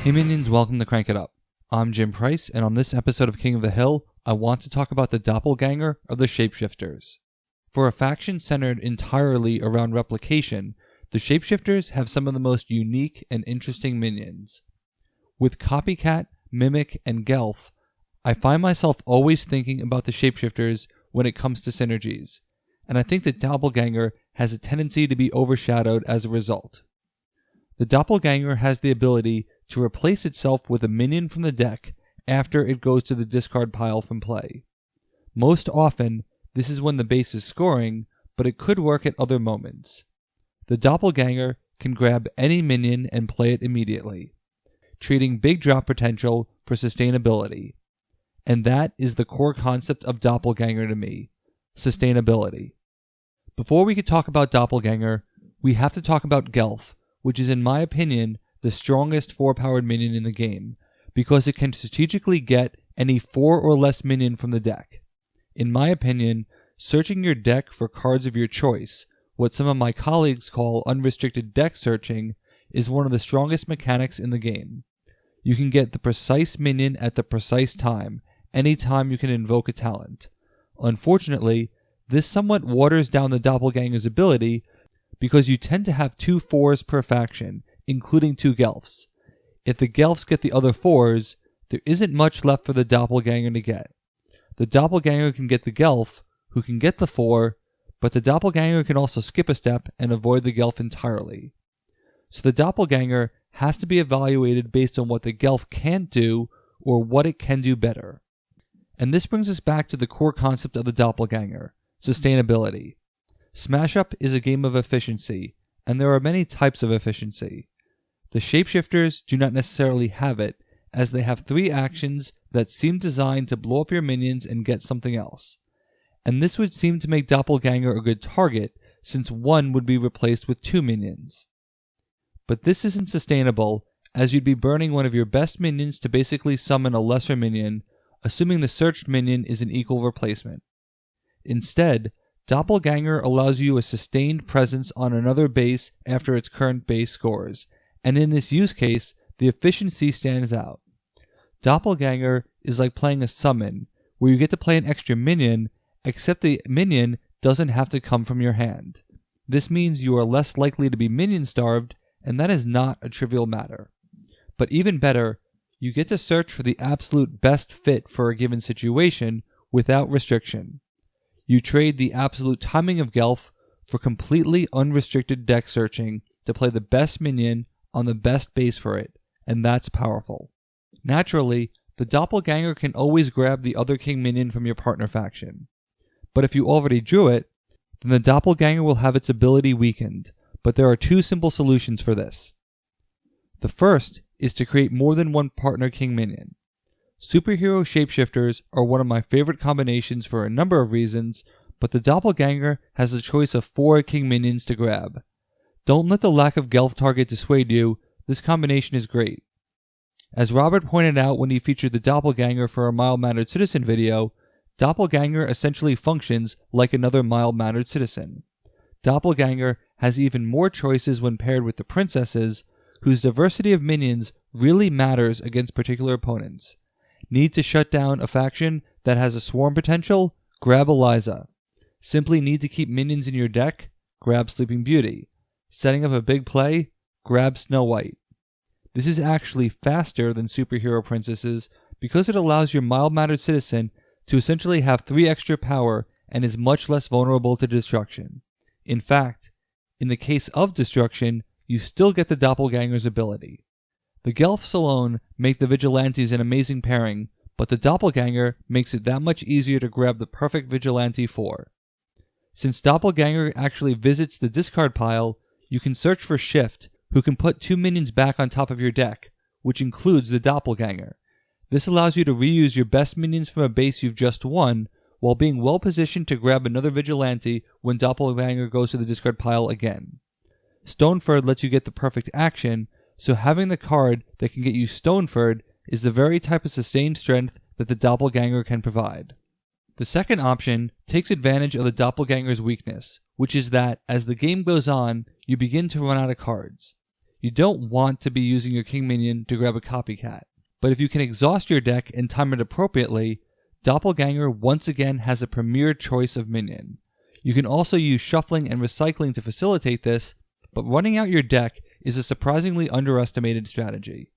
Hey minions, welcome to Crank It Up. I'm Jim Price, and on this episode of King of the Hill, I want to talk about the Doppelganger of the Shapeshifters. For a faction centered entirely around replication, the Shapeshifters have some of the most unique and interesting minions. With Copycat, Mimic, and Gelf, I find myself always thinking about the Shapeshifters when it comes to synergies, and I think that Doppelganger has a tendency to be overshadowed as a result. The Doppelganger has the ability to replace itself with a minion from the deck after it goes to the discard pile from play. Most often, this is when the base is scoring, but it could work at other moments. The Doppelganger can grab any minion and play it immediately, trading big drop potential for sustainability. And that is the core concept of Doppelganger to me, sustainability. Before we could talk about Doppelganger, we have to talk about Gelf, which is in my opinion the strongest 4-powered minion in the game, because it can strategically get any 4 or less minion from the deck. In my opinion, searching your deck for cards of your choice, what some of my colleagues call unrestricted deck searching, is one of the strongest mechanics in the game. You can get the precise minion at the precise time, anytime you can invoke a talent. Unfortunately, this somewhat waters down the Doppelganger's ability because you tend to have 2 4s per faction, including 2 Gelfs. If the Gelfs get the other 4s, there isn't much left for the Doppelganger to get. The Doppelganger can get the Gelf, who can get the 4, but the Doppelganger can also skip a step and avoid the Gelf entirely. So the Doppelganger has to be evaluated based on what the Gelf can't do or what it can do better. And this brings us back to the core concept of the Doppelganger, sustainability. Smash Up is a game of efficiency, and there are many types of efficiency. The Shapeshifters do not necessarily have it, as they have 3 actions that seem designed to blow up your minions and get something else. And this would seem to make Doppelganger a good target, since 1 would be replaced with 2 minions. But this isn't sustainable, as you'd be burning one of your best minions to basically summon a lesser minion, assuming the searched minion is an equal replacement. Instead, Doppelganger allows you a sustained presence on another base after its current base scores, and in this use case, the efficiency stands out. Doppelganger is like playing a summon, where you get to play an extra minion, except the minion doesn't have to come from your hand. This means you are less likely to be minion starved, and that is not a trivial matter. But even better, you get to search for the absolute best fit for a given situation without restriction. You trade the absolute timing of Gelf for completely unrestricted deck searching to play the best minion on the best base for it, and that's powerful. Naturally, the Doppelganger can always grab the other king minion from your partner faction. But if you already drew it, then the Doppelganger will have its ability weakened, but there are 2 simple solutions for this. The first is to create more than 1 partner king minion. Superhero Shapeshifters are one of my favorite combinations for a number of reasons, but the Doppelganger has a choice of 4 king minions to grab. Don't let the lack of Gelf target dissuade you, this combination is great. As Robert pointed out when he featured the Doppelganger for a mild-mannered citizen video, Doppelganger essentially functions like another mild-mannered citizen. Doppelganger has even more choices when paired with the princesses, whose diversity of minions really matters against particular opponents. Need to shut down a faction that has a swarm potential? Grab Eliza. Simply need to keep minions in your deck? Grab Sleeping Beauty. Setting up a big play? Grab Snow White. This is actually faster than superhero princesses because it allows your mild-mannered citizen to essentially have 3 extra power and is much less vulnerable to destruction. In fact, in the case of destruction, you still get the Doppelganger's ability. The Gelfs alone make the Vigilantes an amazing pairing, but the Doppelganger makes it that much easier to grab the perfect Vigilante 4. Since Doppelganger actually visits the discard pile, you can search for Shift, who can put 2 minions back on top of your deck, which includes the Doppelganger. This allows you to reuse your best minions from a base you've just won, while being well positioned to grab another Vigilante when Doppelganger goes to the discard pile again. Stoneford lets you get the perfect action, so having the card that can get you Stoneford is the very type of sustained strength that the Doppelganger can provide. The second option takes advantage of the Doppelganger's weakness, which is that as the game goes on, you begin to run out of cards. You don't want to be using your king minion to grab a copycat. But if you can exhaust your deck and time it appropriately, Doppelganger once again has a premier choice of minion. You can also use shuffling and recycling to facilitate this, but running out your deck is a surprisingly underestimated strategy.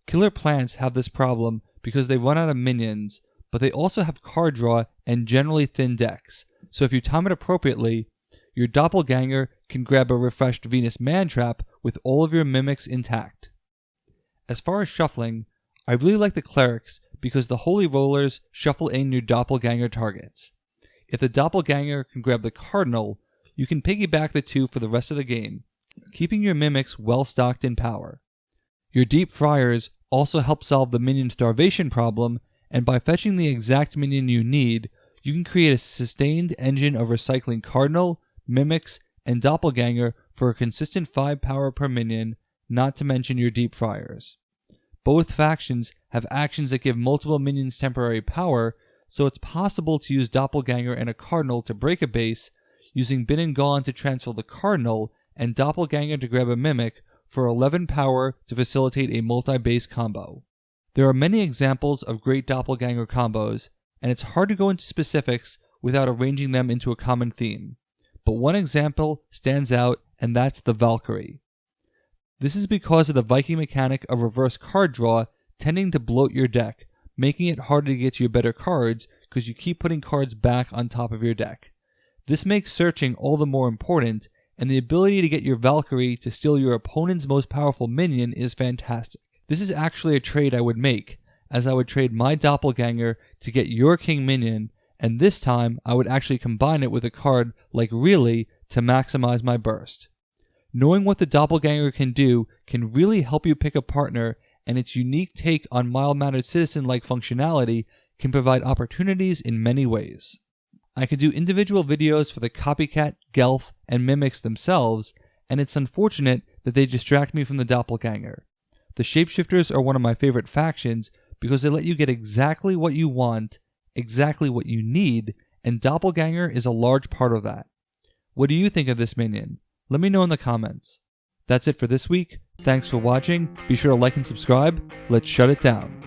Killer plants have this problem because they run out of minions, but they also have card draw and generally thin decks, so if you time it appropriately, your Doppelganger can grab a refreshed Venus Mantrap with all of your mimics intact. As far as shuffling, I really like the clerics because the Holy Rollers shuffle in your Doppelganger targets. If the Doppelganger can grab the Cardinal, you can piggyback the two for the rest of the game, keeping your mimics well stocked in power. Your Deep Friars also help solve the minion starvation problem, and by fetching the exact minion you need, you can create a sustained engine of recycling Cardinal, mimics, and Doppelganger for a consistent 5 power per minion, not to mention your Deep Friars. Both factions have actions that give multiple minions temporary power, so it's possible to use Doppelganger and a Cardinal to break a base, using Bin and Gone to transfer the Cardinal, and Doppelganger to grab a Mimic for 11 power to facilitate a multi-base combo. There are many examples of great Doppelganger combos, and it's hard to go into specifics without arranging them into a common theme. But one example stands out, and that's the Valkyrie. This is because of the Viking mechanic of reverse card draw tending to bloat your deck, making it harder to get to your better cards because you keep putting cards back on top of your deck. This makes searching all the more important, and the ability to get your Valkyrie to steal your opponent's most powerful minion is fantastic. This is actually a trade I would make, as I would trade my Doppelganger to get your king minion, and this time I would actually combine it with a card like Really to maximize my burst. Knowing what the Doppelganger can do can really help you pick a partner, and its unique take on mild-mannered citizen-like functionality can provide opportunities in many ways. I could do individual videos for the Copycat, Gelf, and Mimics themselves, and it's unfortunate that they distract me from the Doppelganger. The Shapeshifters are one of my favorite factions because they let you get exactly what you want, exactly what you need, and Doppelganger is a large part of that. What do you think of this minion? Let me know in the comments. That's it for this week. Thanks for watching. Be sure to like and subscribe. Let's shut it down.